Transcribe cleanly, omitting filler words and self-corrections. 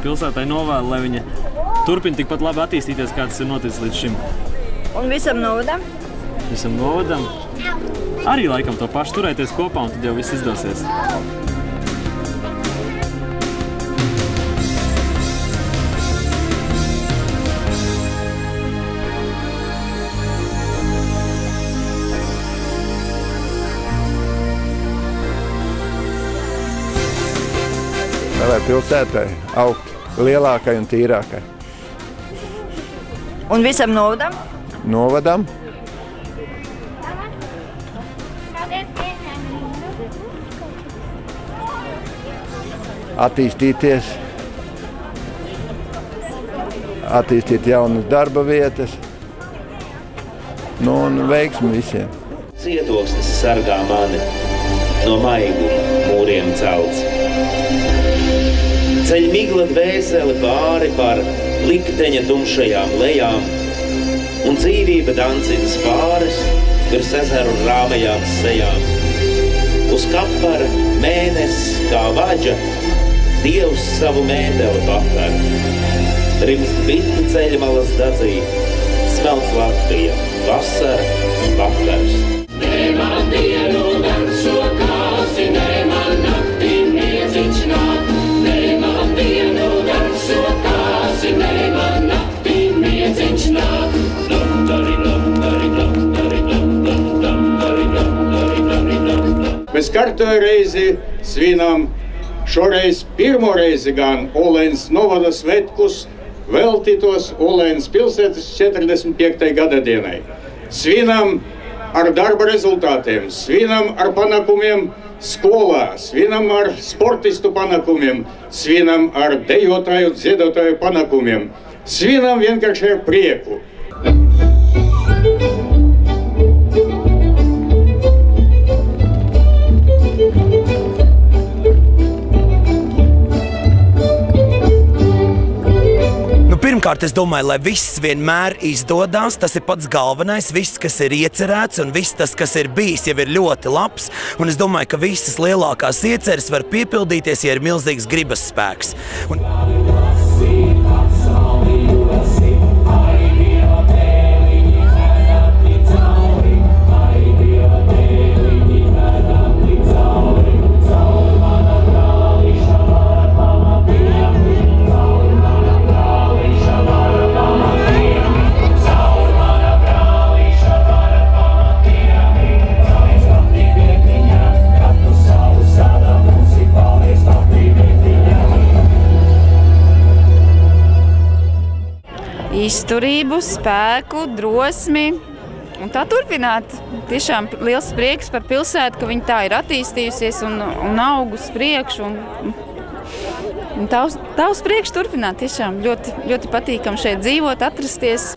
Pilsētai novēlu, lai viņa turpina tikpat labi attīstīties, kā tas ir noticis līdz šim. Un visam novadam? Visam novadam. Arī laikam to pašu turēties kopā, un tad jau viss izdosies. Lai pilsētai augt lielākai un tīrākai. Un visam novadam? Novadam. Attīstīties, attīstīt jaunas darba vietas, un veiksmi visiem. Cietoksnis sargā mani, no maiguma mūriem celts. Ceļ migla dvēseli pāri par likteņa tumšajām lejām, un dzīvība dancina spāris virs ezeru rāmajām sejām. Uz kapara mēnesis kā vaģa, Dievs savu mēteli pakar. Rimst bitni ceļmalas dadzī, smelts Latvija, vasara, vakars. Ne man dienu verso kāsi, ne man naktī miedziņš nāk. Ne man dienu verso kāsi, ne man naktī miedziņš nāk. Mēs kārtoju reizi svinām šoreiz pirmo reizi gan Olēnas novada svētkus veltītos Olēnas pilsētas 45. gada dienai. Svinām ar darba rezultātiem, svinām ar panākumiem skolā, svinām ar sportistu panākumiem, svinām ar dejotāju, dziedotāju panākumiem, svinām vienkārši ar prieku. Pirmkārt, es domāju, lai viss vienmēr izdodās, tas ir pats galvenais, viss, kas ir iecerēts un viss tas, kas ir bijis, jau ir ļoti labs. Un es domāju, ka visas lielākās ieceres var piepildīties, ja ir milzīgs gribas spēks. Izturību, spēku, drosmi un tā turpināt. Tiešām liels prieks par pilsētu, ka viņa tā ir attīstījusies un aug uz priekšu. Un tā uz priekšu turpināt. Tiešām ļoti, ļoti patīkam šeit dzīvot, atrasties.